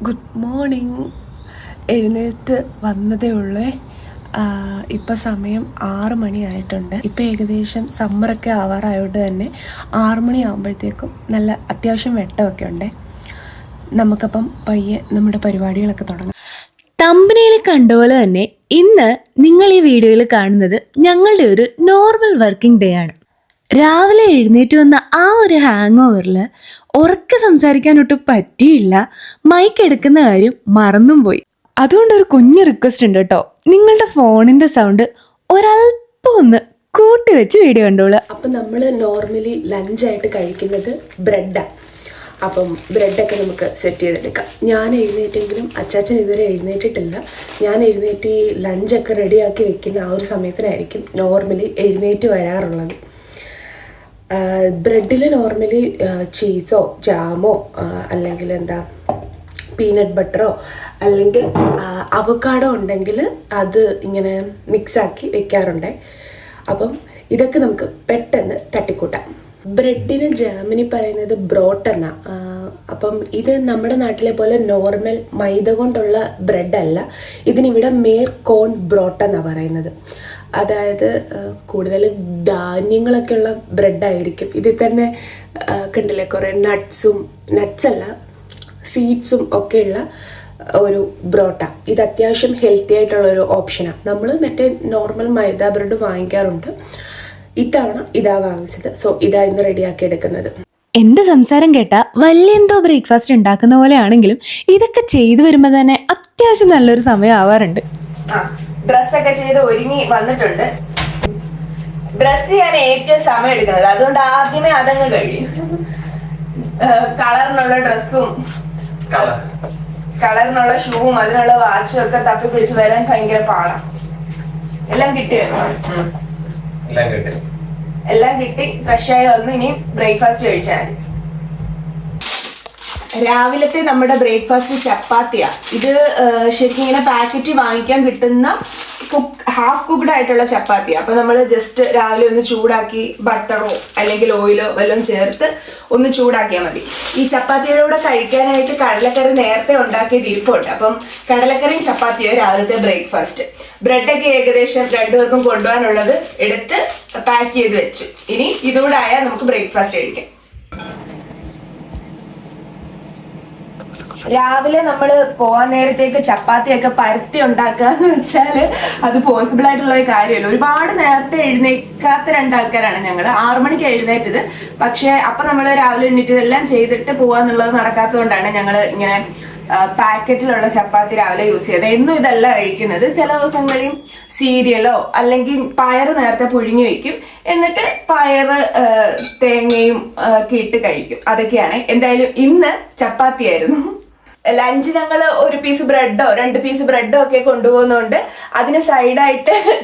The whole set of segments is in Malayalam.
Good morning. എഴുന്നേറ്റ് വന്നതേ ഉള്ളേ. ഇപ്പം സമയം 6 മണിയായിട്ടുണ്ട്. ഇപ്പം ഏകദേശം സമ്മറൊക്കെ ആവാറായതുകൊണ്ട് തന്നെ 6 മണിയാകുമ്പോഴത്തേക്കും നല്ല അത്യാവശ്യം വെട്ടമൊക്കെ ഉണ്ട്. നമുക്കപ്പം പയ്യെ നമ്മുടെ പരിപാടികളൊക്കെ തുടങ്ങാം. തമ്പനയിൽ കണ്ടപോലെ തന്നെ ഇന്ന് നിങ്ങൾ ഈ വീഡിയോയിൽ കാണുന്നത് ഞങ്ങളുടെ ഒരു നോർമൽ വർക്കിംഗ് ഡേ ആണ്. രാവിലെ എഴുന്നേറ്റ് വന്ന ആ ഒരു ഹാങ് ഓവറിൽ ഉറക്കെ സംസാരിക്കാനൊട്ടും പറ്റിയില്ല. മൈക്ക് എടുക്കുന്ന കാര്യം മറന്നും പോയി. അതുകൊണ്ട് ഒരു കുഞ്ഞു റിക്വസ്റ്റ് ഉണ്ട് കേട്ടോ, നിങ്ങളുടെ ഫോണിൻ്റെ സൗണ്ട് ഒരല്പം ഒന്ന് കൂട്ടി വെച്ച് വീഡിയോ കണ്ടോളൂ. അപ്പം നമ്മൾ നോർമലി ലഞ്ചായിട്ട് കഴിക്കുന്നത് ബ്രെഡാണ്. അപ്പം ബ്രെഡൊക്കെ നമുക്ക് സെറ്റ് ചെയ്തെടുക്കാം. ഞാൻ എഴുന്നേറ്റെങ്കിലും അച്ചാച്ചൻ ഇതുവരെ എഴുന്നേറ്റിട്ടില്ല. ഞാൻ എഴുന്നേറ്റ് ഈ ലഞ്ചൊക്കെ റെഡിയാക്കി വെക്കുന്ന ആ ഒരു സമയത്തിനായിരിക്കും നോർമലി എഴുന്നേറ്റ് വരാറുള്ളത്. ബ്രെഡിൽ നോർമലി ചീസോ ജാമോ അല്ലെങ്കിൽ പീനട്ട് ബട്ടറോ അല്ലെങ്കിൽ അവക്കാഡോ ഉണ്ടെങ്കിൽ അത് ഇങ്ങനെ മിക്സാക്കി വെക്കാറുണ്ട്. അപ്പം ഇതൊക്കെ നമുക്ക് പെട്ടെന്ന് തട്ടിക്കൂട്ടാം. ബ്രെഡിന് ജർമ്മനി പറയുന്നത് ബ്രോട്ട് എന്നാ. അപ്പം ഇത് നമ്മുടെ നാട്ടിലെ പോലെ നോർമൽ മൈദ കൊണ്ടുള്ള ബ്രെഡല്ല. ഇതിനിവിടെ മേർ കോൺ ബ്രോട്ട് എന്നാണ് പറയുന്നത്. അതായത് കൂടുതൽ ധാന്യങ്ങളൊക്കെ ഉള്ള ബ്രെഡായിരിക്കും. ഇതിൽ തന്നെ കണ്ടില്ലേ കുറേ നട്ട്സല്ല സീഡ്സും ഒക്കെയുള്ള ഒരു ബ്രോട്ട. ഇത് അത്യാവശ്യം ഹെൽത്തി ആയിട്ടുള്ളൊരു ഓപ്ഷനാണ്. നമ്മൾ മറ്റേ നോർമൽ മൈദ ബ്രെഡ് വാങ്ങിക്കാറുണ്ട്. ഇത്തവണ ഇതാ വാങ്ങിച്ചത്. സോ ഇതാ ഇന്ന് റെഡിയാക്കി എടുക്കുന്നത്. എൻ്റെ സംസാരം കേട്ട വലിയ എന്തോ ബ്രേക്ക്ഫാസ്റ്റ് ഉണ്ടാക്കുന്ന പോലെ ആണെങ്കിലും ഇതൊക്കെ ചെയ്തു വരുമ്പോൾ തന്നെ അത്യാവശ്യം നല്ലൊരു സമയം ആവാറുണ്ട്. ഡ്രസ്സൊക്കെ ചെയ്ത് ഒരുങ്ങി വന്നിട്ടുണ്ട്. ഡ്രസ്സ് ചെയ്യാൻ ഏറ്റവും സമയം എടുക്കുന്നത്, അതുകൊണ്ട് ആദ്യമേ അതങ്ങ് കഴിയും. കളറിനുള്ള ഡ്രസ്സും കളറിനുള്ള ഷൂവും അതിനുള്ള വാച്ചും ഒക്കെ തപ്പി പിടിച്ച് വരാൻ ഭയങ്കര പാടാണ്. എല്ലാം കിട്ടി ഫ്രഷായി വന്ന് ഇനി ബ്രേക്ക്ഫാസ്റ്റ് കഴിച്ചാൽ. രാവിലത്തെ നമ്മുടെ ബ്രേക്ക്ഫാസ്റ്റ് ചപ്പാത്തിയാ. ഇത് ശരിക്കും ഇങ്ങനെ പാക്കറ്റ് വാങ്ങിക്കാൻ കിട്ടുന്ന ഹാഫ് കുക്ക്ഡ് ആയിട്ടുള്ള ചപ്പാത്തി. അപ്പൊ നമ്മൾ ജസ്റ്റ് രാവിലെ ഒന്ന് ചൂടാക്കി ബട്ടറോ അല്ലെങ്കിൽ ഓയിലോ വല്ലതും ചേർത്ത് ഒന്ന് ചൂടാക്കിയാൽ മതി. ഈ ചപ്പാത്തിയുടെ കൂടെ കഴിക്കാനായിട്ട് കടലക്കറി നേരത്തെ ഉണ്ടാക്കിയത് ഇരിപ്പുണ്ട്. അപ്പം കടലക്കറിയും ചപ്പാത്തിയോ രാവിലത്തെ ബ്രേക്ക്ഫാസ്റ്റ്. ബ്രെഡൊക്കെ ഏകദേശം രണ്ടുപേർക്കും കൊണ്ടുപോകാനുള്ളത് എടുത്ത് പാക്ക് ചെയ്ത് വെച്ചു. ഇനി ഇതുകൂടെ ആയാൽ നമുക്ക് ബ്രേക്ക്ഫാസ്റ്റ് കഴിക്കാം. രാവിലെ നമ്മൾ പോകാൻ നേരത്തേക്ക് ചപ്പാത്തിയൊക്കെ പരത്തി ഉണ്ടാക്കുക എന്ന് വെച്ചാൽ അത് പോസിബിൾ ആയിട്ടുള്ള ഒരു കാര്യമല്ല. ഒരുപാട് നേരത്തെ എഴുന്നേക്കാത്ത രണ്ടാൾക്കാരാണ് ഞങ്ങൾ. 6 മണിക്ക് എഴുന്നേറ്റത്. പക്ഷെ അപ്പൊ നമ്മൾ രാവിലെ എഴുന്നേറ്റ് ഇതെല്ലാം ചെയ്തിട്ട് പോവാന്നുള്ളത് നടക്കാത്തതുകൊണ്ടാണ് ഞങ്ങൾ ഇങ്ങനെ പാക്കറ്റിലുള്ള ചപ്പാത്തി രാവിലെ യൂസ് ചെയ്തത്. എന്നും ഇതല്ല കഴിക്കുന്നത്. ചില ദിവസങ്ങളിൽ സീരിയലോ അല്ലെങ്കിൽ പയറ് നേരത്തെ പുഴുങ്ങി വെക്കും, എന്നിട്ട് പയറ് തേങ്ങയും ഒക്കെ ഇട്ട് കഴിക്കും. അതൊക്കെയാണ്. എന്തായാലും ഇന്ന് ചപ്പാത്തിയായിരുന്നു. ലഞ്ച് ഞങ്ങൾ 1 പീസ് ബ്രെഡോ 2 പീസ് ബ്രെഡോ ഒക്കെ കൊണ്ടുപോകുന്നതുകൊണ്ട് അതിന്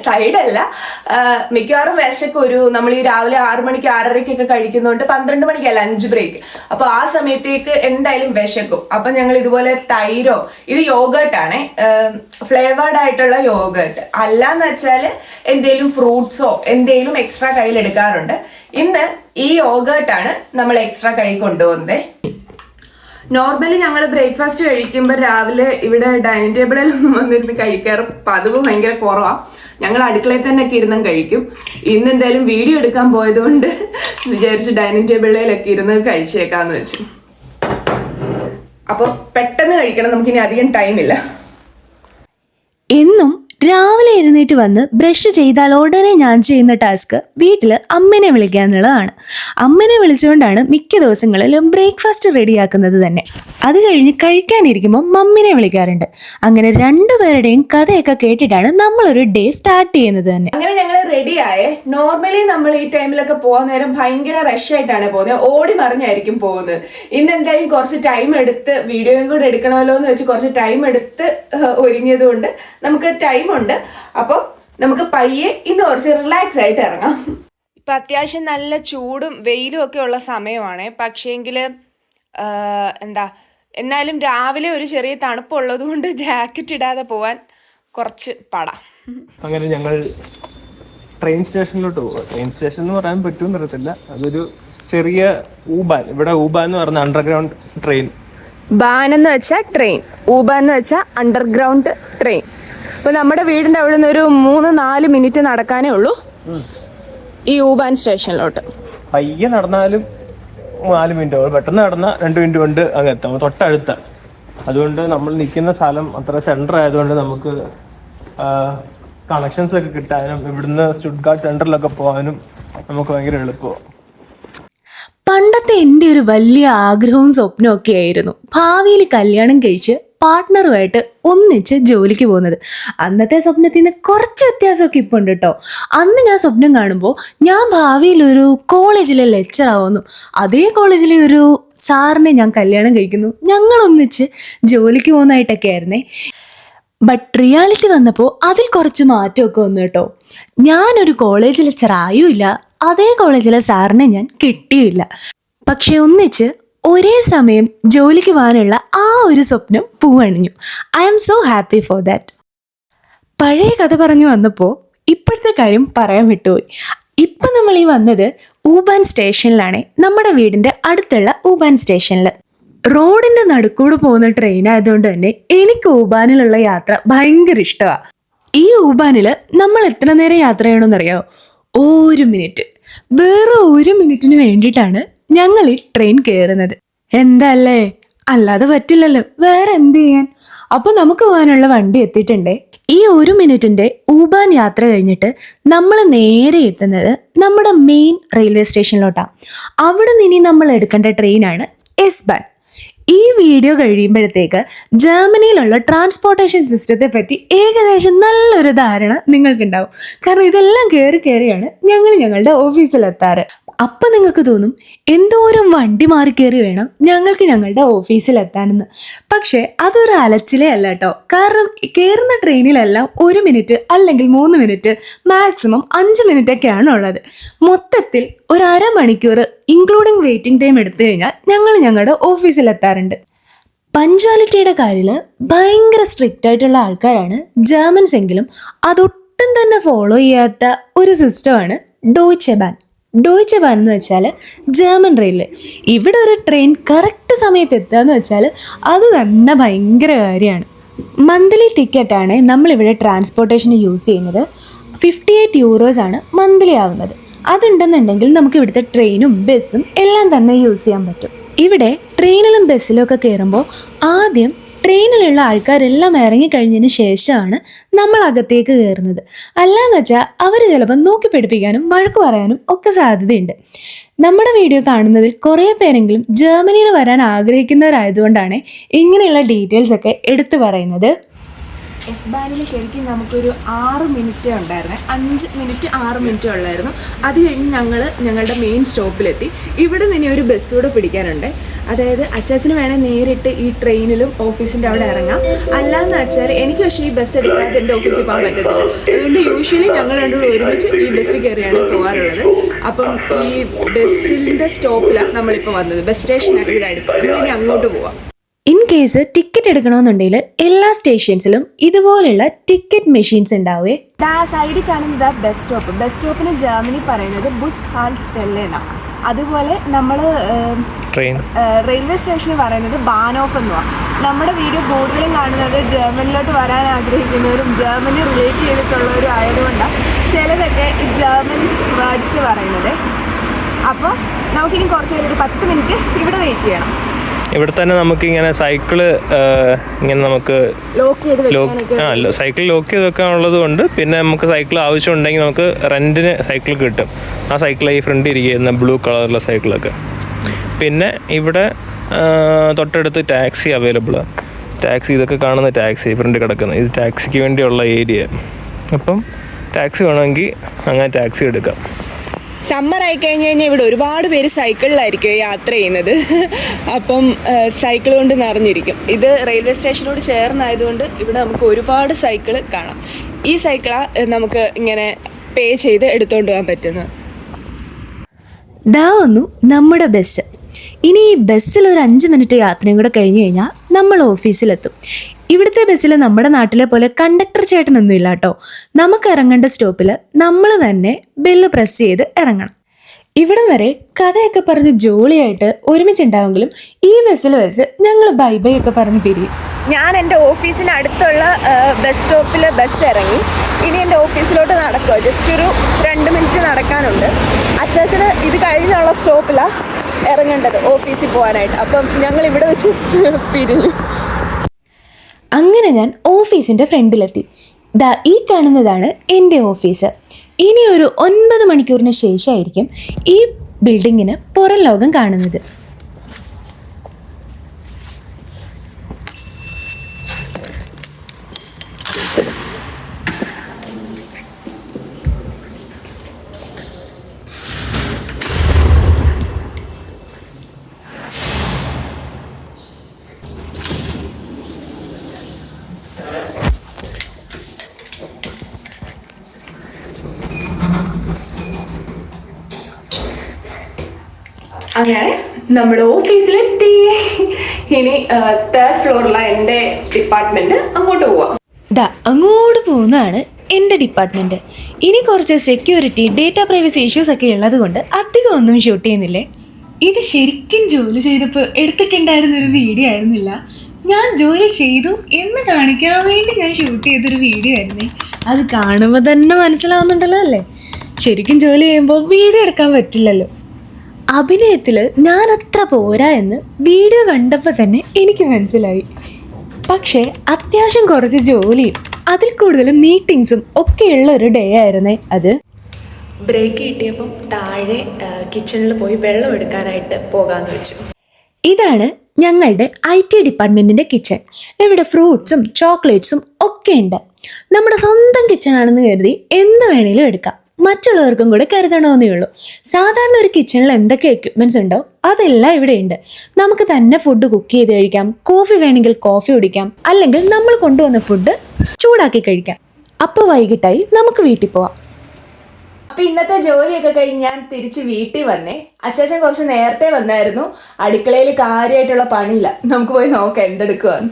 സൈഡല്ല മിക്കവാറും വിശക്ക് നമ്മൾ ഈ രാവിലെ 6 മണിക്ക് 6:30 കഴിക്കുന്നതുകൊണ്ട് 12 മണിക്കാണ് ലഞ്ച് ബ്രേക്ക്. അപ്പൊ ആ സമയത്തേക്ക് എന്തായാലും വിശക്കും. അപ്പൊ ഞങ്ങൾ ഇതുപോലെ തൈരോ, ഇത് യോഗേർട്ടാണ്, ഫ്ലേവേർഡ് ആയിട്ടുള്ള യോഗേർട്ട്. അല്ലാന്ന് വെച്ചാൽ എന്തേലും ഫ്രൂട്ട്സോ എന്തേലും എക്സ്ട്രാ കയ്യിൽ എടുക്കാറുണ്ട്. ഇന്ന് ഈ യോഗേർട്ടാണ് നമ്മൾ എക്സ്ട്രാ കൈ കൊണ്ടുപോകുന്നത്. നോർമലി ഞങ്ങൾ ബ്രേക്ക്ഫാസ്റ്റ് കഴിക്കുമ്പോൾ രാവിലെ ഇവിടെ ഡൈനിങ് ടേബിളിലൊന്നും വന്നിരുന്ന് കഴിക്കാറ് പതിവ് ഭയങ്കര കുറവാണ്. ഞങ്ങൾ അടുക്കളയിൽ തന്നെ ഒക്കെ ഇരുന്നും കഴിക്കും. ഇന്ന് എന്തായാലും വീഡിയോ എടുക്കാൻ പോയതുകൊണ്ട് വിചാരിച്ചു ഡൈനിങ് ടേബിളിലൊക്കെ ഇരുന്ന് കഴിച്ചേക്കാന്ന് വെച്ചു. അപ്പോൾ പെട്ടെന്ന് കഴിക്കണം, നമുക്കിനി അധികം ടൈമില്ല. എന്നും രാവിലെ എഴുന്നേറ്റ് വന്ന് ബ്രഷ് ചെയ്താൽ ഉടനെ ഞാൻ ചെയ്യുന്ന ടാസ്ക് വീട്ടിൽ അമ്മനെ വിളിക്കുക എന്നുള്ളതാണ്. അമ്മനെ വിളിച്ചുകൊണ്ടാണ് മിക്ക ദിവസങ്ങളിലും ബ്രേക്ക്ഫാസ്റ്റ് റെഡിയാക്കുന്നത് തന്നെ. അത് കഴിഞ്ഞ് കഴിക്കാനിരിക്കുമ്പോൾ മമ്മിനെ വിളിക്കാറുണ്ട്. അങ്ങനെ രണ്ടുപേരുടെയും കഥയൊക്കെ കേട്ടിട്ടാണ് നമ്മളൊരു ഡേ സ്റ്റാർട്ട് ചെയ്യുന്നത് തന്നെ. അങ്ങനെ ഞങ്ങൾ റെഡിയായേ. നോർമലി നമ്മൾ ഈ ടൈമിലൊക്കെ പോകാൻ നേരം ഭയങ്കര റഷ് ആയിട്ടാണ് പോകുന്നത്, ഓടി മറിഞ്ഞായിരിക്കും പോകുന്നത്. ഇന്ന് എന്തായാലും കുറച്ച് ടൈം എടുത്ത് വീഡിയോയും കൂടെ എടുക്കണമല്ലോ എന്ന് വെച്ച് കുറച്ച് ടൈം എടുത്ത് ഒരുങ്ങിയത് കൊണ്ട് നമുക്ക് ടൈമുണ്ട്. അപ്പോൾ നമുക്ക് പയ്യെ ഇന്ന് കുറച്ച് റിലാക്സ് ആയിട്ട് ഇറങ്ങാം. ഇപ്പം അത്യാവശ്യം നല്ല ചൂടും വെയിലും ഒക്കെ ഉള്ള സമയമാണ്. പക്ഷേങ്കിൽ എന്നാലും രാവിലെ ഒരു ചെറിയ തണുപ്പുള്ളത് കൊണ്ട് ജാക്കറ്റ് ഇടാതെ പോവാൻ കുറച്ച് പാടാം. അങ്ങനെ ഞങ്ങൾ ട്രെയിൻ സ്റ്റേഷനിലോട്ട് പോകുക. ട്രെയിൻ സ്റ്റേഷൻ എന്ന് പറയാൻ പറ്റുമെന്ന് അറിയത്തില്ല. അതൊരു ചെറിയ ഊബാൻ, ഇവിടെ ഊബാൻ എന്ന് പറഞ്ഞ അണ്ടർഗ്രൗണ്ട് ട്രെയിൻ ബാൻ എന്ന് വെച്ചാൽ ട്രെയിൻ, ഊബാൻ എന്ന് വെച്ചാൽ അണ്ടർഗ്രൗണ്ട് ട്രെയിൻ. അപ്പോൾ നമ്മുടെ വീടിൻ്റെ അവിടെ നിന്ന് ഒരു 3-4 മിനിറ്റ് നടക്കാനേ ഉള്ളൂ ഈ ഊബാൻ സ്റ്റേഷനിലോട്ട്. പയ്യെ നടന്നാലും 4 മിനിറ്റ്, പെട്ടെന്ന് നടന്നാൽ 2 മിനിറ്റ് കൊണ്ട് അങ്ങ് എത്താം, തൊട്ടടുത്ത. അതുകൊണ്ട് നമ്മൾ നിൽക്കുന്ന സ്ഥലം അത്ര സെൻറ്റർ ആയതുകൊണ്ട് നമുക്ക് കണക്ഷൻസ് ഒക്കെ കിട്ടാനും ഇവിടുന്ന് സ്റ്റുട്ട്ഗാർട്ട് സെൻറ്ററിലൊക്കെ പോകാനും നമുക്ക് ഭയങ്കര എളുപ്പമാണ്. പണ്ടത്തെ എൻ്റെ ഒരു വലിയ ആഗ്രഹവും സ്വപ്നവും ഒക്കെ ആയിരുന്നു ഭാവിയിൽ കല്യാണം കഴിച്ച് പാർട്ട്ണറുമായിട്ട് ഒന്നിച്ച് ജോലിക്ക് പോകുന്നത്. അന്നത്തെ സ്വപ്നത്തിൽ നിന്ന് കുറച്ച് വ്യത്യാസമൊക്കെ ഇപ്പോൾ ഉണ്ട് കേട്ടോ. അന്ന് ഞാൻ സ്വപ്നം കാണുമ്പോൾ ഞാൻ ഭാവിയിൽ ഒരു കോളേജിലെ ലെക്ചർ ആവുന്നു, അതേ കോളേജിലെ ഒരു സാറിനെ ഞാൻ കല്യാണം കഴിക്കുന്നു, ഞങ്ങൾ ഒന്നിച്ച് ജോലിക്ക് പോകുന്നതായിട്ടൊക്കെ ആയിരുന്നേ. ബട്ട് റിയാലിറ്റി വന്നപ്പോൾ അതിൽ കുറച്ച് മാറ്റമൊക്കെ വന്നു കേട്ടോ. ഞാനൊരു കോളേജ് ലെക്ചർ ആയുമില്ല, അതേ കോളേജിലെ സാറിനെ ഞാൻ കിട്ടിയില്ല. പക്ഷെ ഒന്നിച്ച് ഒരേ സമയം ജോലിക്ക് പോകാനുള്ള ആ ഒരു സ്വപ്നം പൂവണിഞ്ഞു. I am so happy for that. പഴയ കഥ പറഞ്ഞു വന്നപ്പോൾ ഇപ്പോഴത്തെ കാര്യം പറയാൻ വിട്ടുപോയി. ഇപ്പം നമ്മൾ ഈ വന്നത് ഊബാൻ സ്റ്റേഷനിലാണ്, നമ്മുടെ വീടിൻ്റെ അടുത്തുള്ള ഊബാൻ സ്റ്റേഷനിൽ. റോഡിൻ്റെ നടുക്കൂടെ പോകുന്ന ട്രെയിൻ ആയതുകൊണ്ട് തന്നെ എനിക്ക് ഊബാനിലുള്ള യാത്ര ഭയങ്കര ഇഷ്ടമാണ്. ഈ ഊബാനിൽ നമ്മൾ എത്ര നേരം യാത്ര ചെയ്യണമെന്നറിയാമോ? 1 മിനിറ്റ്. വേറെ 1 മിനിറ്റിന് വേണ്ടിയിട്ടാണ് ഞങ്ങൾ ഈ ട്രെയിൻ കയറുന്നത്. എന്താ അല്ലേ, അല്ലാതെ പറ്റില്ലല്ലോ, വേറെ എന്ത് ചെയ്യാൻ. അപ്പോൾ നമുക്ക് പോകാനുള്ള വണ്ടി എത്തിയിട്ടുണ്ടേ. ഈ 1 മിനിറ്റിൻ്റെ ഊബാൻ യാത്ര കഴിഞ്ഞിട്ട് നമ്മൾ നേരെ എത്തുന്നത് നമ്മുടെ മെയിൻ റെയിൽവേ സ്റ്റേഷനിലോട്ടാണ്. അവിടെ നിന്ന് ഇനി നമ്മൾ എടുക്കേണ്ട ട്രെയിനാണ് എസ്-ബാൻ. ഈ വീഡിയോ കഴിയുമ്പോഴത്തേക്ക് ജർമ്മനിയിലുള്ള ട്രാൻസ്പോർട്ടേഷൻ സിസ്റ്റത്തെ പറ്റി ഏകദേശം നല്ലൊരു ധാരണ നിങ്ങൾക്കുണ്ടാവും. കാരണം ഇതെല്ലാം കയറിയാണ് ഞങ്ങൾ ഞങ്ങളുടെ ഓഫീസിലെത്താറ്. അപ്പം നിങ്ങൾക്ക് തോന്നും എന്തോരം വണ്ടി മാറി കയറി വേണം ഞങ്ങൾക്ക് ഞങ്ങളുടെ ഓഫീസിലെത്താനെന്ന്. പക്ഷേ അതൊരു അലച്ചിലേ അല്ല കേട്ടോ. കാരണം കയറുന്ന ട്രെയിനിലെല്ലാം 1 മിനിറ്റ് അല്ലെങ്കിൽ 3 മിനിറ്റ്, മാക്സിമം 5 മിനിറ്റൊക്കെയാണ് ഉള്ളത്. മൊത്തത്തിൽ ഒരു അരമണിക്കൂർ ഇൻക്ലൂഡിങ് വെയിറ്റിംഗ് ടൈം എടുത്തു കഴിഞ്ഞാൽ ഞങ്ങൾ ഞങ്ങളുടെ ഓഫീസിലെത്താറുണ്ട്. പഞ്ച്വാലിറ്റിയുടെ കാര്യത്തിൽ ഭയങ്കര സ്ട്രിക്റ്റ് ആയിട്ടുള്ള ആൾക്കാരാണ് ജർമ്മൻസ് എങ്കിലും അതൊട്ടും തന്നെ ഫോളോ ചെയ്യാത്ത ഒരു സിസ്റ്റമാണ് ഡോയ്ച്ചെ ബാൻ. ഡോയ്ച്ചെ ബാൻ എന്ന് വെച്ചാൽ ജർമ്മൻ റെയിൽവേ. ഇവിടെ ഒരു ട്രെയിൻ കറക്റ്റ് സമയത്ത് എത്തുക എന്ന് വെച്ചാൽ അത് തന്നെ ഭയങ്കര കാര്യമാണ്. മന്ത്ലി ടിക്കറ്റാണ് നമ്മളിവിടെ ട്രാൻസ്പോർട്ടേഷന് യൂസ് ചെയ്യുന്നത്. 58 യൂറോസാണ് മന്ത്ലി ആവുന്നത്. അതുണ്ടെന്നുണ്ടെങ്കിൽ നമുക്ക് ഇവിടുത്തെ ട്രെയിനും ബസ്സും എല്ലാം തന്നെ യൂസ് ചെയ്യാൻ പറ്റും. ഇവിടെ ട്രെയിനിലും ബസ്സിലും ഒക്കെ കയറുമ്പോൾ ആദ്യം ട്രെയിനിലുള്ള ആൾക്കാരെല്ലാം ഇറങ്ങിക്കഴിഞ്ഞതിന് ശേഷമാണ് നമ്മൾ അകത്തേക്ക് കയറുന്നത്. അല്ലാന്ന് വെച്ചാൽ അവർ ചിലപ്പോൾ നോക്കി പഠിപ്പിക്കാനും വഴക്ക് പറയാനും ഒക്കെ സാധ്യതയുണ്ട്. നമ്മുടെ വീഡിയോ കാണുന്നതിൽ കുറേ പേരെങ്കിലും ജർമ്മനിയിൽ വരാൻ ആഗ്രഹിക്കുന്നവരായതുകൊണ്ടാണ് ഇങ്ങനെയുള്ള ഡീറ്റെയിൽസ് ഒക്കെ എടുത്തു പറയുന്നത്. എസ്-ബാനിൽ ശരിക്കും നമുക്കൊരു 6 മിനിറ്റേ ഉണ്ടായിരുന്നേ, 5 മിനിറ്റ് 6 മിനിറ്റേ ഉള്ളായിരുന്നു. അത് കഴിഞ്ഞ് ഞങ്ങളുടെ മെയിൻ സ്റ്റോപ്പിലെത്തി. ഇവിടെ നിന്ന് ഒരു ബസ് കൂടെ പിടിക്കാനുണ്ട്. അതായത് അച്ചാച്ചന് വേണേൽ നേരിട്ട് ഈ ട്രെയിനിലും ഓഫീസിൻ്റെ അവിടെ ഇറങ്ങാം. അല്ലാന്ന് വെച്ചാൽ എനിക്ക് പക്ഷേ ഈ ബസ് എടുക്കാതെ എൻ്റെ ഓഫീസിൽ പോകാൻ പറ്റത്തില്ല. അതുകൊണ്ട് യൂഷ്വലി ഞങ്ങൾ രണ്ടുകൂടെ ഒരുമിച്ച് ഈ ബസ്സിൽ കയറിയാണ് പോകാറുള്ളത്. അപ്പം ഈ ബസ്സിൻ്റെ സ്റ്റോപ്പിലാണ് നമ്മളിപ്പോൾ വന്നത്. ബസ് സ്റ്റേഷനാണ് ഇവിടെ അടുത്ത്. നമ്മളിനി അങ്ങോട്ട് പോവാം. ഇൻ കേസ് ടിക്കറ്റ് എടുക്കണമെന്നുണ്ടെങ്കിൽ എല്ലാ സ്റ്റേഷൻസിലും ഇതുപോലുള്ള ടിക്കറ്റ് മെഷീൻസ് ഉണ്ടാവേ. ആ സൈഡിൽ കാണുന്നത് ബസ് സ്റ്റോപ്പ്. ബസ് സ്റ്റോപ്പിന് ജർമ്മനി പറയുന്നത് ബുസ് ഹാൾട്ട് സ്റ്റെല്ലെ എന്നാണ്. അതുപോലെ നമ്മൾ റെയിൽവേ സ്റ്റേഷന് പറയുന്നത് ബാനോഫ് എന്നുമാണ്. നമ്മുടെ വീഡിയോ കൂടുതലും കാണുന്നത് ജർമ്മനിലോട്ട് വരാൻ ആഗ്രഹിക്കുന്നവരും ജർമ്മനി റിലേറ്റ് ചെയ്തിട്ടുള്ളവരും ആയതുകൊണ്ടാണ് ചിലതൊക്കെ ഈ ജർമ്മൻ വേർഡ്സ് പറയുന്നത്. അപ്പോൾ നമുക്കിനി കുറച്ച് നേരം ഒരു 10 മിനിറ്റ് ഇവിടെ വെയിറ്റ് ചെയ്യണം. ഇവിടെ തന്നെ നമുക്ക് ഇങ്ങനെ സൈക്കിള് ഇങ്ങനെ നമുക്ക് സൈക്കിൾ ലോക്ക് ചെയ്ത് വെക്കാനുള്ളത് കൊണ്ട്, പിന്നെ നമുക്ക് സൈക്കിൾ ആവശ്യമുണ്ടെങ്കിൽ നമുക്ക് റെൻറ്റിന് സൈക്കിൾ കിട്ടും. ആ സൈക്കിൾ ഈ ഫ്രണ്ട് ഇരിക്കുന്ന ബ്ലൂ കളറുള്ള സൈക്കിളൊക്കെ. പിന്നെ ഇവിടെ തൊട്ടടുത്ത് ടാക്സി അവൈലബിളാണ്. ടാക്സി, ഇതൊക്കെ കാണുന്ന ടാക്സി ഫ്രണ്ട് കിടക്കുന്നത്, ഇത് ടാക്സിക്ക് വേണ്ടിയുള്ള ഏരിയ. അപ്പം ടാക്സി വേണമെങ്കിൽ അങ്ങനെ ടാക്സി എടുക്കാം. സമ്മർ ആയി കഴിഞ്ഞ് കഴിഞ്ഞാൽ ഇവിടെ ഒരുപാട് പേര് സൈക്കിളിലായിരിക്കും യാത്ര ചെയ്യുന്നത്. അപ്പം സൈക്കിൾ കൊണ്ട് നിറഞ്ഞിരിക്കും. ഇത് റെയിൽവേ സ്റ്റേഷനോട് ചേർന്നായതുകൊണ്ട് ഇവിടെ നമുക്ക് ഒരുപാട് സൈക്കിൾ കാണാം. ഈ സൈക്കിളാണ് നമുക്ക് ഇങ്ങനെ പേ ചെയ്ത് എടുത്തുകൊണ്ട് പോകാൻ പറ്റുന്നത്. ദാ വന്നു നമ്മുടെ ബസ്. ഇനി ഈ ബസ്സിൽ ഒരു 5 മിനിറ്റ് യാത്രയും കൂടെ കഴിഞ്ഞ് കഴിഞ്ഞാൽ നമ്മൾ ഓഫീസിലെത്തും. ഇവിടുത്തെ ബസ്സിൽ നമ്മുടെ നാട്ടിലെ പോലെ കണ്ടക്ടർ ചേട്ടനൊന്നും ഇല്ല കേട്ടോ. നമുക്ക് ഇറങ്ങേണ്ട സ്റ്റോപ്പിൽ നമ്മൾ തന്നെ ബെല്ല് പ്രസ് ചെയ്ത് ഇറങ്ങണം. ഇവിടം വരെ കഥയൊക്കെ പറഞ്ഞ് ജോളിയായിട്ട് ഒരുമിച്ചുണ്ടാവെങ്കിലും ഈ ബസ്സിൽ വെച്ച് ഞങ്ങൾ ബൈ ബൈ ഒക്കെ പറഞ്ഞ് പിരിയും. ഞാൻ എൻ്റെ ഓഫീസിന് അടുത്തുള്ള ബസ് സ്റ്റോപ്പിൽ ബസ് ഇറങ്ങി. ഇനി എൻ്റെ ഓഫീസിലോട്ട് നടക്കുക. ജസ്റ്റ് ഒരു 2 മിനിറ്റ് നടക്കാനുണ്ട്. അച്ചാച്ചന് ഇത് കഴിഞ്ഞുള്ള സ്റ്റോപ്പിലാണ് ഇറങ്ങേണ്ടത് ഓഫീസിൽ പോകാനായിട്ട്. അപ്പം ഞങ്ങൾ ഇവിടെ വെച്ച് പിരിഞ്ഞു. അങ്ങനെ ഞാൻ ഓഫീസിൻ്റെ ഫ്രണ്ടിലെത്തി. ദാ ഈ കാണുന്നതാണ് എൻ്റെ ഓഫീസ്. ഇനി ഒരു 9 മണിക്കൂറിന് ശേഷമായിരിക്കും ഈ ബിൽഡിങ്ങിന് പുറം ലോകം കാണുന്നത്. അങ്ങനെ നമ്മുടെ ഓഫീസിലെത്തി. ഇനി 3rd ഫ്ലോറിലാണ് എൻ്റെ ഡിപ്പാർട്ട്മെന്റ്. അങ്ങോട്ട് പോവാം. ദാ അങ്ങോട്ട് പോകുന്നതാണ് എൻ്റെ ഡിപ്പാർട്ട്മെൻറ്റ്. ഇനി കുറച്ച് സെക്യൂരിറ്റി ഡേറ്റ പ്രൈവസി ഇഷ്യൂസ് ഒക്കെ ഉള്ളത് കൊണ്ട് അധികം ഒന്നും ഷൂട്ട് ചെയ്യുന്നില്ലേ. ഇത് ശരിക്കും ജോലി ചെയ്തപ്പോൾ എടുത്തിട്ടുണ്ടായിരുന്നൊരു വീഡിയോ ആയിരുന്നില്ല. ഞാൻ ജോലി ചെയ്തു എന്ന് കാണിക്കാൻ വേണ്ടി ഞാൻ ഷൂട്ട് ചെയ്തൊരു വീഡിയോ ആയിരുന്നേ. അത് കാണുമ്പോൾ തന്നെ മനസ്സിലാവുന്നുണ്ടല്ലോ അല്ലേ. ശരിക്കും ജോലി ചെയ്യുമ്പോൾ വീഡിയോ എടുക്കാൻ പറ്റില്ലല്ലോ. അഭിനയത്തിൽ ഞാൻ അത്ര പോരാ എന്ന് വീഡിയോ കണ്ടപ്പോൾ തന്നെ എനിക്ക് മനസ്സിലായി. പക്ഷേ അത്യാവശ്യം കുറച്ച് ജോലിയും അതിൽ കൂടുതൽ മീറ്റിങ്സും ഒക്കെയുള്ള ഒരു ഡേ ആയിരുന്നേ അത്. ബ്രേക്ക് കിട്ടിയപ്പം താഴെ കിച്ചണിൽ പോയി വെള്ളം എടുക്കാനായിട്ട് പോകാമെന്ന് വെച്ചു. ഇതാണ് ഞങ്ങളുടെ IT ഡിപ്പാർട്ട്മെൻറ്റിൻ്റെ കിച്ചൺ. ഇവിടെ ഫ്രൂട്ട്സും ചോക്ലേറ്റ്സും ഒക്കെ ഉണ്ട്. നമ്മുടെ സ്വന്തം കിച്ചണാണെന്ന് കരുതി എന്ത് വേണേലും എടുക്കാം. മറ്റുള്ളവർക്കും കൂടെ കരുതണമെന്നേ ഉള്ളൂ. സാധാരണ ഒരു കിച്ചണിൽ എന്തൊക്കെ എക്യുപ്മെൻറ്റ്സ് ഉണ്ടോ അതെല്ലാം ഇവിടെ ഉണ്ട്. നമുക്ക് തന്നെ ഫുഡ് കുക്ക് ചെയ്ത് കഴിക്കാം. കോഫി വേണമെങ്കിൽ കോഫി കുടിക്കാം. അല്ലെങ്കിൽ നമ്മൾ കൊണ്ടുവന്ന ഫുഡ് ചൂടാക്കി കഴിക്കാം. അപ്പോൾ വൈകിട്ടായി നമുക്ക് വീട്ടിൽ പോവാം. അപ്പം ഇന്നത്തെ ജോലിയൊക്കെ കഴിഞ്ഞ് ഞാൻ തിരിച്ച് വീട്ടിൽ വന്നേ. അച്ചാച്ചൻ കുറച്ച് നേരത്തെ വന്നായിരുന്നു. അടുക്കളയിൽ കാര്യമായിട്ടുള്ള പണിയില്ല. നമുക്ക് പോയി നോക്കാം എന്തെടുക്കുവാന്ന്.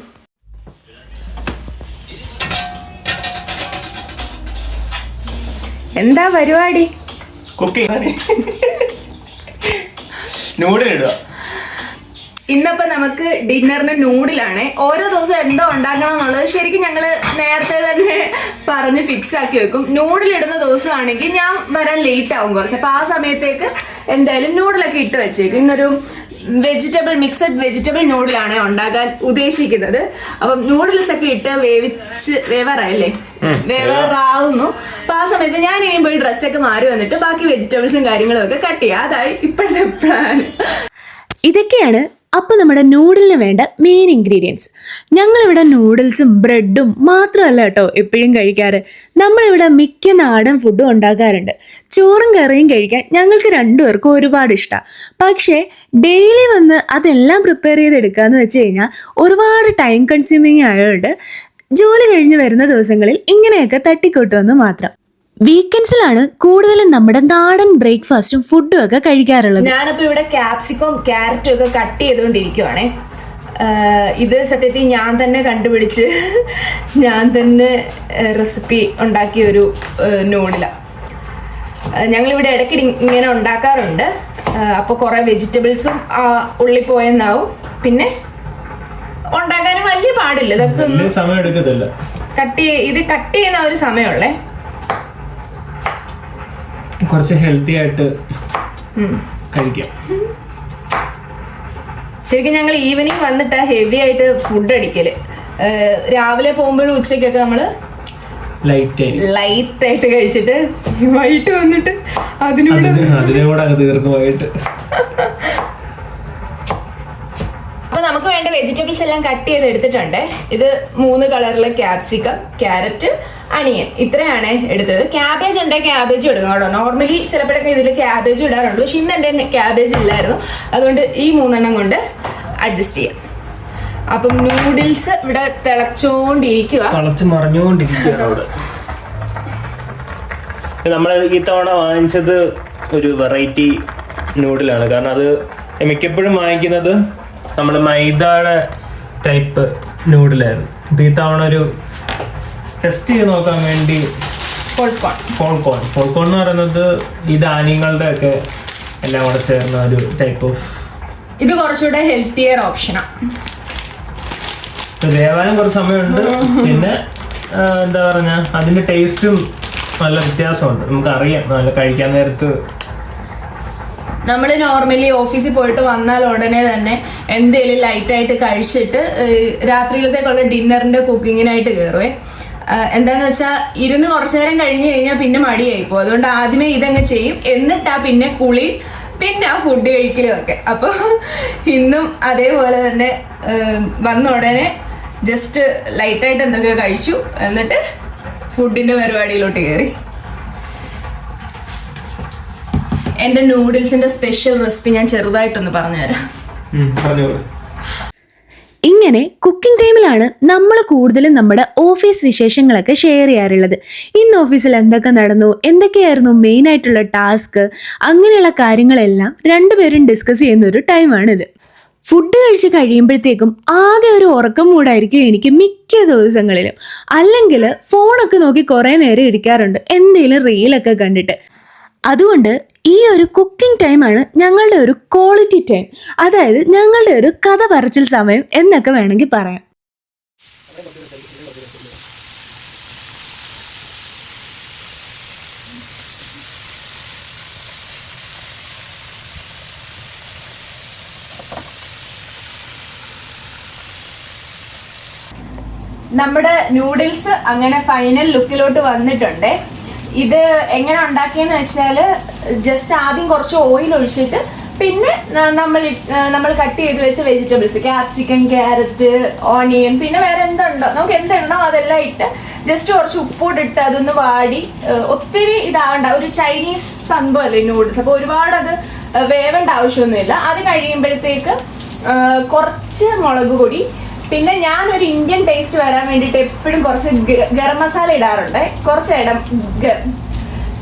എന്താ പരിപാടി? ഇന്നപ്പോ നമുക്ക് ഡിന്നറിന് നൂഡിലാണ്. ഓരോ ദിവസം എന്തോ ഉണ്ടാക്കണം എന്നുള്ളത് ശരിക്കും ഞങ്ങൾ നേരത്തെ തന്നെ പറഞ്ഞ് ഫിക്സ് ആക്കി വെക്കും. നൂഡിലിടുന്ന ദിവസമാണെങ്കിൽ ഞാൻ വരാൻ ലേറ്റ് ആവും കുറച്ച്. അപ്പോൾ ആ സമയത്തേക്ക് എന്തായാലും നൂഡിലൊക്കെ ഇട്ട് വെച്ചേക്കും. ഇന്നൊരു മിക്സഡ് വെജിറ്റബിൾ നൂഡിലാണ് ഉണ്ടാക്കാൻ ഉദ്ദേശിക്കുന്നത്. അപ്പം നൂഡിൽസ് ഒക്കെ ഇട്ട് വേവാറായല്ലേ, വേവാറാവുന്നു. അപ്പൊ ആ സമയത്ത് ഞാൻ ഇനിയും പോയി ഡ്രസ്സൊക്കെ മാറി വന്നിട്ട് ബാക്കി വെജിറ്റബിൾസും കാര്യങ്ങളും ഒക്കെ കട്ട് ചെയ്യുക. അതായി ഇപ്പോഴത്തെ പ്ലാൻ. ഇതൊക്കെയാണ് അപ്പോൾ നമ്മുടെ നൂഡിലിന് വേണ്ട മെയിൻ ഇൻഗ്രീഡിയൻസ്. ഞങ്ങളിവിടെ നൂഡിൽസും ബ്രെഡും മാത്രമല്ല കേട്ടോ എപ്പോഴും കഴിക്കാറ്. നമ്മളിവിടെ മിക്ക നാടൻ ഫുഡും ഉണ്ടാക്കാറുണ്ട്. ചോറും കറിയും കഴിക്കാൻ ഞങ്ങൾക്ക് 2 പേർക്കും ഒരുപാട് ഇഷ്ടമാണ്. പക്ഷേ ഡെയിലി വന്ന് അതെല്ലാം പ്രിപ്പയർ ചെയ്തെടുക്കാമെന്ന് വെച്ച് കഴിഞ്ഞാൽ ഒരുപാട് ടൈം കൺസ്യൂമിങ് ആയതുകൊണ്ട് ജോലി കഴിഞ്ഞ് വരുന്ന ദിവസങ്ങളിൽ ഇങ്ങനെയൊക്കെ തട്ടിക്കൂട്ടുമെന്ന് മാത്രം. വീക്കെൻഡ്സിലാണ് കൂടുതലും നമ്മുടെ നാടൻ ബ്രേക്ക്ഫാസ്റ്റും ഫുഡും ഒക്കെ കഴിക്കാറുള്ളത്. ഞാനിപ്പോൾ ഇവിടെ ക്യാപ്സിക്കം ക്യാരറ്റും ഒക്കെ കട്ട് ചെയ്തുകൊണ്ടിരിക്കുവാണേ. ഇത് സത്യത്തിൽ ഞാൻ തന്നെ കണ്ടുപിടിച്ച് ഞാൻ തന്നെ റെസിപ്പി ഉണ്ടാക്കിയ ഒരു നൂഡിലാണ്. ഞങ്ങളിവിടെ ഇടയ്ക്ക് ഇങ്ങനെ ഉണ്ടാക്കാറുണ്ട്. അപ്പോൾ കുറേ വെജിറ്റബിൾസും ഉള്ളിപ്പോയെന്നാവും. പിന്നെ ഉണ്ടാക്കാനും വലിയ പാടില്ല. ഇതൊക്കെ ഒന്നും സമയം എടുക്കത്തില്ല. കട്ട് ചെയ്യുന്ന ഒരു സമയമുള്ളേ. കുറച്ച് ഹെൽത്തി ആയിട്ട് കഴിക്കാം. ശരിക്കും ഞങ്ങൾ ഈവനിങ് വന്നിട്ട് ഹെവി ആയിട്ട് ഫുഡ് അടിക്കല്. രാവിലെ പോകുമ്പോഴും ഉച്ചയ്ക്കൊക്കെ നമ്മള് ലൈറ്റ് ആയിട്ട് കഴിച്ചിട്ട് വൈകിട്ട് വന്നിട്ട് അതിനോട് തീർന്നു പോയിട്ട്. അപ്പൊ നമുക്ക് വേണ്ട വെജിറ്റബിൾസ് എല്ലാം കട്ട് ചെയ്ത് എടുത്തിട്ടുണ്ട്. ഇത് 3 കളറിലെ ക്യാപ്സിക്കം, ക്യാരറ്റ്, അണിയൻ, ഇത്രയാണ് എടുത്തത്. ക്യാബേജ് ഉണ്ടെങ്കിൽ ക്യാബേജ് എടുക്കണം കേട്ടോ. നോർമലി ചിലപ്പോഴൊക്കെ ഇതിൽ ക്യാബേജ് ഇടാറുണ്ട്. പക്ഷെ ഇന്ന് എൻ്റെ ക്യാബേജ് ഇല്ലായിരുന്നു. അതുകൊണ്ട് ഈ 3 എണ്ണം കൊണ്ട് അഡ്ജസ്റ്റ് ചെയ്യാം. അപ്പം നൂഡിൽസ് ഇവിടെ തിളച്ചോണ്ടിരിക്കുക. നമ്മൾ ഈ തവണ വാങ്ങിച്ചത് ഒരു വെറൈറ്റി നൂഡിലാണ്. കാരണം അത് മിക്കപ്പോഴും വാങ്ങിക്കുന്നത് നമ്മൾ മൈദയുടെ ടൈപ്പ് നൂഡിലായിരുന്നു. അപ്പോൾ ഈ തവണ ഒരു ടെസ്റ്റ് ചെയ്ത് നോക്കാൻ വേണ്ടി ഫോൾക്കോൺ എന്ന് പറയുന്നത് ഈ ധാന്യങ്ങളുടെ ഒക്കെ എല്ലാം കൂടെ ചേർന്ന ഒരു ടൈപ്പ് ഓഫ്. ഇത് കുറച്ചുകൂടെ ഹെൽത്തിയർ ഓപ്ഷനാണ്. വേവാനും കുറച്ച് സമയമുണ്ട്. പിന്നെ എന്താ പറഞ്ഞ അതിന്റെ ടേസ്റ്റും നല്ല വ്യത്യാസമുണ്ട്. നമുക്കറിയാം നല്ല കഴിക്കാൻ നേരത്ത്. നമ്മൾ നോർമലി ഓഫീസിൽ പോയിട്ട് വന്നാൽ ഉടനെ തന്നെ എന്തെങ്കിലും ലൈറ്റായിട്ട് കഴിച്ചിട്ട് രാത്രിയിലത്തേക്കുള്ള ഡിന്നറിന്റെ കുക്കിങ്ങിനായിട്ട് കയറുവേ. എന്താന്ന് വെച്ചാൽ ഇരുന്ന് കുറച്ചു നേരം കഴിഞ്ഞ് കഴിഞ്ഞാൽ പിന്നെ മടിയായിപ്പോ. അതുകൊണ്ട് ആദ്യമേ ഇതങ്ങ് ചെയ്യും, എന്നിട്ടാ പിന്നെ കുളി, പിന്നെ ആ ഫുഡ് കഴിക്കലും ഒക്കെ. അപ്പോൾ ഇന്നും അതേപോലെ തന്നെ വന്ന ഉടനെ ജസ്റ്റ് ലൈറ്റായിട്ട് എന്തൊക്കെയോ കഴിച്ചു, എന്നിട്ട് ഫുഡിന്റെ പരിപാടിയിലോട്ട് കയറി. എൻ്റെ നൂഡിൽസിന്റെ സ്പെഷ്യൽ റെസിപ്പി ഞാൻ ചെറുതായിട്ടൊന്ന് പറഞ്ഞുതരാം. ഇങ്ങനെ കുക്കിംഗ് ടൈമിലാണ് നമ്മൾ കൂടുതലും നമ്മുടെ ഓഫീസ് വിശേഷങ്ങളൊക്കെ ഷെയർ ചെയ്യാറുള്ളത്. ഇന്ന് ഓഫീസിൽ എന്തൊക്കെ നടന്നു, എന്തൊക്കെയായിരുന്നു മെയിൻ ആയിട്ടുള്ള ടാസ്ക്, അങ്ങനെയുള്ള കാര്യങ്ങളെല്ലാം രണ്ടുപേരും ഡിസ്കസ് ചെയ്യുന്ന ഒരു ടൈമാണിത്. ഫുഡ് കഴിച്ച് കഴിയുമ്പോഴത്തേക്കും ആകെ ഒരു ഉറക്കം മൂടായിരിക്കും എനിക്ക് മിക്ക ദിവസങ്ങളിലും. അല്ലെങ്കിൽ ഫോണൊക്കെ നോക്കി കുറേ നേരം ഇരിക്കാറുണ്ട് എന്തെങ്കിലും റീലൊക്കെ കണ്ടിട്ട്. അതുകൊണ്ട് ഈ ഒരു കുക്കിംഗ് ടൈമാണ് ഞങ്ങളുടെ ഒരു ക്വാളിറ്റി ടൈം, അതായത് ഞങ്ങളുടെ ഒരു കഥ പറച്ചിൽ സമയം എന്നൊക്കെ വേണമെങ്കിൽ പറയാം. നമ്മുടെ നൂഡിൽസ് അങ്ങനെ ഫൈനൽ ലുക്കിലോട്ട് വന്നിട്ടുണ്ട്. ഇത് എങ്ങനെ ഉണ്ടാക്കിയെന്ന് വെച്ചാൽ ജസ്റ്റ് ആദ്യം കുറച്ച് ഓയിൽ ഒഴിച്ചിട്ട് പിന്നെ നമ്മൾ കട്ട് ചെയ്ത് വെച്ച വെജിറ്റബിൾസ്, ക്യാപ്സിക്കം, ക്യാരറ്റ്, ഓണിയൻ, പിന്നെ വേറെ എന്തുണ്ടോ നമുക്ക് എന്തുണ്ടോ അതെല്ലാം ഇട്ട് ജസ്റ്റ് കുറച്ച് ഉപ്പൂടിട്ട് അതൊന്ന് വാടി, ഒത്തിരി ഇതാവണ്ട, ഒരു ചൈനീസ് സംഭവമല്ലേ നൂഡിൽസ്, അപ്പോൾ ഒരുപാട് അത് വേവേണ്ട ആവശ്യമൊന്നുമില്ല. അത് കഴിയുമ്പോഴത്തേക്ക് കുറച്ച് മുളക് പൊടി, പിന്നെ ഞാനൊരു ഇന്ത്യൻ ടേസ്റ്റ് വരാൻ വേണ്ടിയിട്ട് എപ്പോഴും കുറച്ച് ഗരം മസാല ഇടാറുണ്ട്.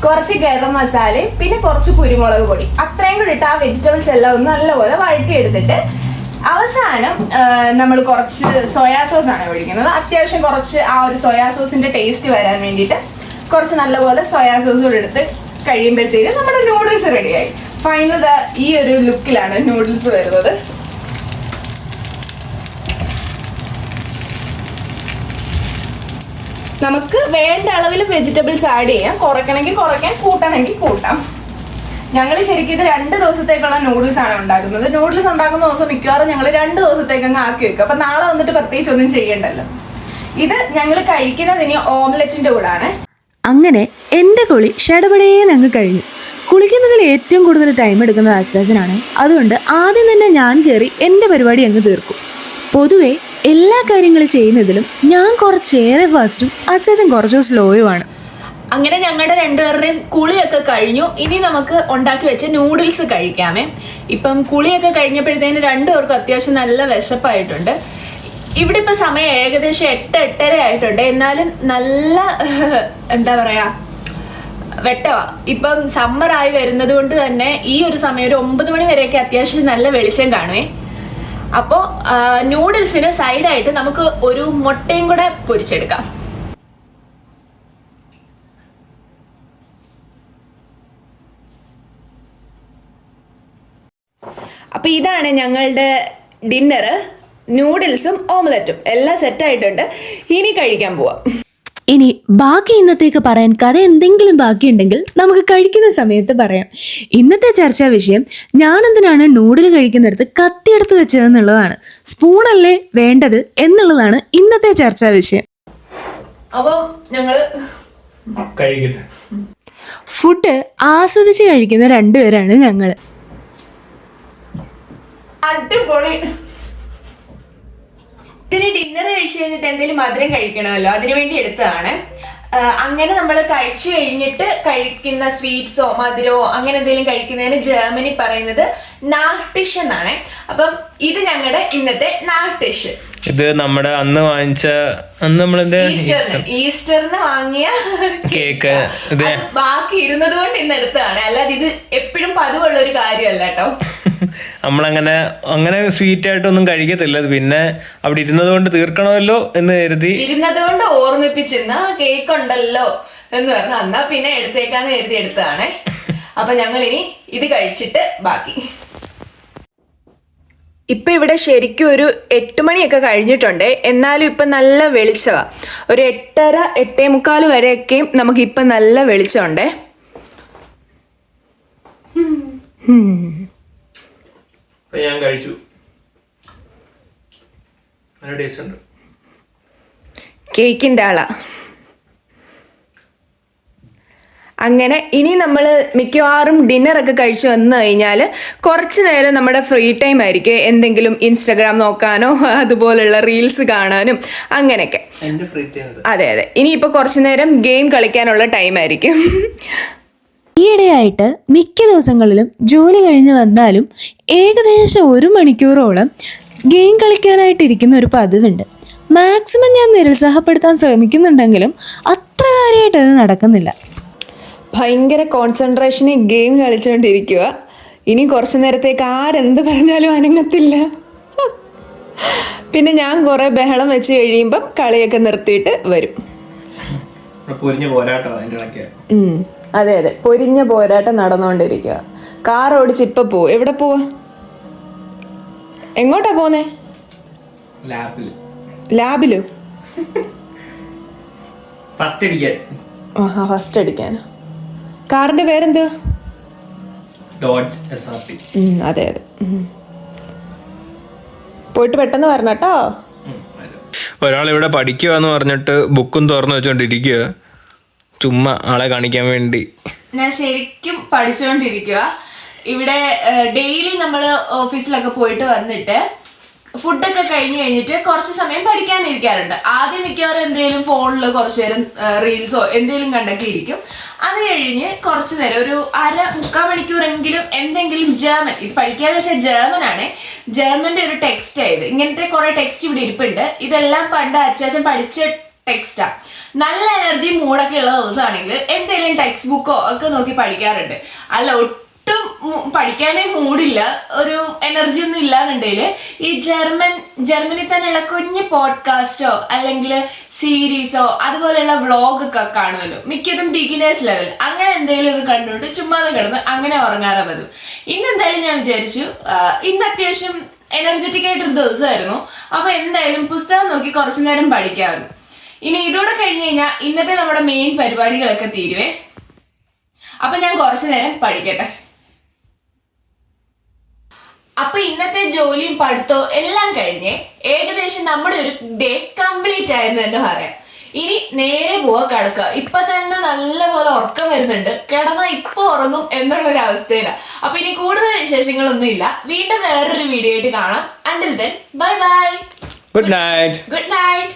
കുറച്ച് ഗരം മസാലയും പിന്നെ കുറച്ച് കുരുമുളക് പൊടി, അത്രയും കൂടി ഇട്ട് ആ വെജിറ്റബിൾസ് എല്ലാം ഒന്ന് നല്ലപോലെ വഴറ്റിയെടുത്തിട്ട് അവസാനം നമ്മൾ കുറച്ച് സോയാ സോസ് ആണ് ഒഴിക്കുന്നത്. അത്യാവശ്യം കുറച്ച് ആ ഒരു സോയാ സോസിന്റെ ടേസ്റ്റ് വരാൻ വേണ്ടിയിട്ട് കുറച്ച് നല്ലപോലെ സോയാ സോസ് കൂടെ എടുത്ത് കഴിയുമ്പോഴത്തേക്ക് നമ്മുടെ നൂഡിൽസ് റെഡിയായി. ഫൈനൽ ഈ ഒരു ലുക്കിലാണ് നൂഡിൽസ് വരുന്നത്. നമുക്ക് വേണ്ട അളവിൽ വെജിറ്റബിൾസ് ആഡ് ചെയ്യാം, കുറയ്ക്കണമെങ്കിൽ കുറയ്ക്കാം, കൂട്ടണമെങ്കിൽ കൂട്ടാം. ഞങ്ങൾ ശരിക്കും ഇത് 2 ദിവസത്തേക്കുള്ള നൂഡിൽസ് ആണ് ഉണ്ടാക്കുന്നത്. നൂഡിൽസ് ഉണ്ടാക്കുന്ന ദിവസം മിക്കവാറും ഞങ്ങൾ 2 ദിവസത്തേക്ക് അങ്ങ് ആക്കി വെക്കും. അപ്പം നാളെ വന്നിട്ട് പ്രത്യേകിച്ച് ഒന്നും ചെയ്യണ്ടല്ലോ. ഇത് ഞങ്ങൾ കഴിക്കുന്നത് ഇനി ഓംലെറ്റിന്റെ കൂടാണ്. അങ്ങനെ എൻ്റെ കുളി ഷടപടേന്ന് അങ്ങ് കഴിഞ്ഞു. കുളിക്കുന്നതിൽ ഏറ്റവും കൂടുതൽ ടൈം എടുക്കുന്നത് അച്ചാച്ചനാണ്. അതുകൊണ്ട് ആദ്യം തന്നെ ഞാൻ കയറി എൻ്റെ പരിപാടി അങ്ങ് തീർക്കും. പൊതുവെ എല്ലാ കാര്യങ്ങളും ചെയ്യുന്നതിലും ഞാൻ കുറച്ചേറെ ഫാസ്റ്റും അച്ചാച്ചൻ കുറച്ച് സ്ലോയുമാണ്. അങ്ങനെ ഞങ്ങളുടെ രണ്ടുപേരുടെയും കുളിയൊക്കെ കഴിഞ്ഞു. ഇനി നമുക്ക് ഉണ്ടാക്കി വെച്ച നൂഡിൽസ് കഴിക്കാമേ. ഇപ്പം കുളിയൊക്കെ കഴിഞ്ഞപ്പോഴത്തേന് രണ്ടുപേർക്കും അത്യാവശ്യം നല്ല വിശപ്പായിട്ടുണ്ട്. ഇവിടെ ഇപ്പം സമയം ഏകദേശം 8-8:30 ആയിട്ടുണ്ട്. എന്നാലും നല്ല എന്താ പറയാ വെട്ടവാ. ഇപ്പം സമ്മറായി വരുന്നത് കൊണ്ട് തന്നെ ഈ ഒരു സമയം ഒരു 9 മണി വരെയൊക്കെ അത്യാവശ്യം നല്ല വെളിച്ചം കാണുവേ. അപ്പോൾ നൂഡിൽസിന് സൈഡായിട്ട് നമുക്ക് ഒരു മുട്ടയും കൂടെ പൊരിച്ചെടുക്കാം. അപ്പൊ ഇതാണ് ഞങ്ങളുടെ ഡിന്നർ. നൂഡിൽസും ഓംലെറ്റും എല്ലാം സെറ്റായിട്ടുണ്ട്. ഇനി കഴിക്കാൻ പോവാം. ഇനി ബാക്കി ഇന്നത്തേക്ക് പറയാൻ കഥ എന്തെങ്കിലും ബാക്കിയുണ്ടെങ്കിൽ നമുക്ക് കഴിക്കുന്ന സമയത്ത് പറയാം. ഇന്നത്തെ ചർച്ചാ വിഷയം ഞാൻ എന്തിനാണ് നൂഡിൽ കഴിക്കുന്നിടത്ത് കത്തിയെടുത്ത് വെച്ചതെന്നുള്ളതാണ്. സ്പൂണല്ലേ വേണ്ടത് എന്നുള്ളതാണ് ഇന്നത്തെ ചർച്ചാ വിഷയം. അപ്പോൾ ഞങ്ങള് കഴിക്കട്ടെ. ഫുഡ് ആസ്വദിച്ച് കഴിക്കുന്ന രണ്ടുപേരാണ് ഞങ്ങള്. അടിപൊളി. ഇതിന് ഡിന്നർ കഴിച്ചു കഴിഞ്ഞിട്ട് എന്തെങ്കിലും മധുരം കഴിക്കണമല്ലോ, അതിനുവേണ്ടി എടുത്തതാണ്. അങ്ങനെ നമ്മൾ കഴിച്ചു കഴിഞ്ഞിട്ട് കഴിക്കുന്ന സ്വീറ്റ്സോ മധുരമോ അങ്ങനെ എന്തെങ്കിലും കഴിക്കുന്നതിന് ജർമ്മനി പറയുന്നത് നാക്ടിഷ് എന്നാണ്. അപ്പം ഇത് ഞങ്ങളുടെ ഇന്നത്തെ നാക്ടിഷ്. ഇത് നമ്മുടെ അന്ന് വാങ്ങിച്ച ഈസ്റ്ററിന് വാങ്ങിയ കേക്ക്. ഇത് ബാക്കി ഇരുന്നത് കൊണ്ട് ഇന്ന് എടുത്തതാണ്. അല്ലാതെ ഇത് എപ്പോഴും പതിവുള്ള ഒരു കാര്യമല്ല കേട്ടോ. നമ്മളങ്ങനെ അങ്ങനെ സ്വീറ്റ് ആയിട്ടൊന്നും കഴിക്കത്തില്ല. പിന്നെ അവിടെ ഇരുന്നത് കൊണ്ട് തീർക്കണമല്ലോ എന്ന് കരുതി, ഇരുന്നത് കൊണ്ട് ഓർമ്മിപ്പിച്ചിരുന്ന കേക്ക് ഉണ്ടല്ലോ എന്ന് പറഞ്ഞ എന്നാ പിന്നെ എടുത്തേക്കാന്ന് കരുതി എടുത്തതാണ്. അപ്പൊ ഞങ്ങൾ ഇനി ഇത് കഴിച്ചിട്ട് ബാക്കി. ഇപ്പൊ ഇവിടെ ശരിക്കും ഒരു 8 മണിയൊക്കെ കഴിഞ്ഞിട്ടുണ്ട്. എന്നാലും ഇപ്പൊ നല്ല വെളിച്ചമാ. ഒരു 8:30 8:45 വരെയൊക്കെയും നമുക്ക് ഇപ്പൊ നല്ല വെളിച്ചമുണ്ടേ. ഞാൻ കഴിച്ചു. നല്ല ടേസ്റ്റ് ഉണ്ട്. കേക്കിൻ്റെ ആളാ. അങ്ങനെ ഇനി നമ്മൾ മിക്കവാറും ഡിന്നറൊക്കെ കഴിച്ച് വന്നു കഴിഞ്ഞാൽ കുറച്ച് നേരം നമ്മുടെ ഫ്രീ ടൈം ആയിരിക്കും. എന്തെങ്കിലും ഇൻസ്റ്റഗ്രാം നോക്കാനോ അതുപോലുള്ള റീൽസ് കാണാനും അങ്ങനെയൊക്കെ. അതെ അതെ, ഇനിയിപ്പോൾ കുറച്ച് നേരം ഗെയിം കളിക്കാനുള്ള ടൈം ആയിരിക്കും. ഈയിടെയായിട്ട് മിക്ക ദിവസങ്ങളിലും ജോലി കഴിഞ്ഞ് വന്നാലും ഏകദേശം 1 മണിക്കൂറോളം ഗെയിം കളിക്കാനായിട്ടിരിക്കുന്ന ഒരു പതിവുണ്ട്. മാക്സിമം ഞാൻ നിരുത്സാഹപ്പെടുത്താൻ ശ്രമിക്കുന്നുണ്ടെങ്കിലും അത്ര കാര്യമായിട്ട് അത് നടക്കുന്നില്ല. ഭയങ്കര കോൺസെൻട്രേഷനിൽ ഗെയിം കളിച്ചുകൊണ്ടിരിക്കുക. ഇനി കുറച്ച് നേരത്തേക്ക് ആരെന്ത് പറഞ്ഞാലും അനങ്ങത്തില്ല. പിന്നെ ഞാൻ കുറേ ബഹളം വെച്ച് കഴിയുമ്പം കളിയൊക്കെ നിർത്തിയിട്ട് വരും. അതെ അതെ, പൊരിഞ്ഞ പോരാട്ടം നടന്നുകൊണ്ടിരിക്കുക. കാർ ഓടിച്ച് ഇപ്പം പോവും. എവിടെ പോവാ? എങ്ങോട്ടാ പോന്നേ? ലാബിലോ? ഫസ്റ്റ് അടിക്കാനോ? കാറിന്റെ പേരെന്തുവാ? അതെ അതെ, പോയിട്ട് പെട്ടെന്ന് വരണം കേട്ടോ. ഒരാൾ ഇവിടെ പഠിക്കുക എന്ന് പറഞ്ഞിട്ട് ബുക്കും തുറന്നു വെച്ചോണ്ടിരിക്കുക, ചുമ്മാ ആളെ കാണിക്കാൻ വേണ്ടി. ഞാൻ ശരിക്കും പഠിച്ചുകൊണ്ടിരിക്കുക. ഇവിടെ ഡെയിലി നമ്മൾ ഓഫീസിലൊക്കെ പോയിട്ട് വന്നിട്ട് ഫുഡൊക്കെ കഴിഞ്ഞ് കഴിഞ്ഞിട്ട് കുറച്ച് സമയം പഠിക്കാനിരിക്കാറുണ്ട്. ആദ്യം മിക്കവാറും എന്തെങ്കിലും ഫോണിൽ കുറച്ച് നേരം റീൽസോ എന്തെങ്കിലും കണ്ടൊക്കെ ഇരിക്കും. അത് കഴിഞ്ഞ് കുറച്ച് നേരം ഒരു 1/2-3/4 മണിക്കൂറെങ്കിലും എന്തെങ്കിലും ജർമ്മൻ, ഇത് പഠിക്കാന്ന് വെച്ചാൽ ജർമ്മൻ ആണ്, ജർമ്മന്റെ ഒരു ടെക്സ്റ്റ് ആയത്. ഇങ്ങനത്തെ കുറെ ടെക്സ്റ്റ് ഇവിടെ ഇരിപ്പുണ്ട്. ഇതെല്ലാം പണ്ട് അച്ചാച്ചൻ പഠിച്ച ടെക്സ്റ്റാ. നല്ല എനർജി മൂഡൊക്കെ ഉള്ള ദിവസമാണെങ്കിൽ എന്തെങ്കിലും ടെക്സ്റ്റ് ബുക്കോ ഒക്കെ നോക്കി പഠിക്കാറുണ്ട്. അല്ല ഒട്ടും പഠിക്കാനേ മൂഡില്ല, ഒരു എനർജി ഒന്നും ഇല്ലാന്നുണ്ടെങ്കിൽ ഈ ജർമ്മനി തന്നെയുള്ള കുഞ്ഞ് പോഡ്കാസ്റ്റോ അല്ലെങ്കിൽ സീരീസോ അതുപോലെയുള്ള വ്ളോഗൊക്കെ കാണുമല്ലോ, മിക്കതും ബിഗിനേഴ്സ് ലെവൽ, അങ്ങനെ എന്തെങ്കിലും ഒക്കെ കണ്ടുകൊണ്ട് ചുമ്മാതെ കിടന്ന് അങ്ങനെ ഉറങ്ങാറേ പറ്റും. ഇന്നെന്തായാലും ഞാൻ വിചാരിച്ചു ഇന്ന് അത്യാവശ്യം എനർജറ്റിക് ആയിട്ടൊരു ദിവസമായിരുന്നു. അപ്പൊ എന്തായാലും പുസ്തകം നോക്കി കുറച്ചു നേരം പഠിക്കാറുണ്ട്. ഇനി ഇതോടെ കഴിഞ്ഞ് കഴിഞ്ഞാൽ ഇന്നത്തെ നമ്മുടെ മെയിൻ പരിപാടികളൊക്കെ തീരുവേ. അപ്പൊ ഞാൻ കുറച്ചു നേരം പഠിക്കട്ടെ. അപ്പൊ ഇന്നത്തെ ജോലിയും പഠിത്തവും എല്ലാം കഴിഞ്ഞ് ഏകദേശം നമ്മുടെ ഒരു ഡേ കംപ്ലീറ്റ് ആയെന്ന് തന്നെ പറയാം. ഇനി നേരെ പോവാ കിടക്കുക. ഇപ്പൊ തന്നെ നല്ലപോലെ ഉറക്കം വരുന്നുണ്ട്. കിടന്നാൽ ഇപ്പൊ ഉറങ്ങും എന്നുള്ളൊരു അവസ്ഥയിലാണ്. അപ്പൊ ഇനി കൂടുതൽ വിശേഷങ്ങളൊന്നും ഇല്ല. വീണ്ടും വേറൊരു വീഡിയോ ആയിട്ട് കാണാം. Until then bye bye. Good night. Good night.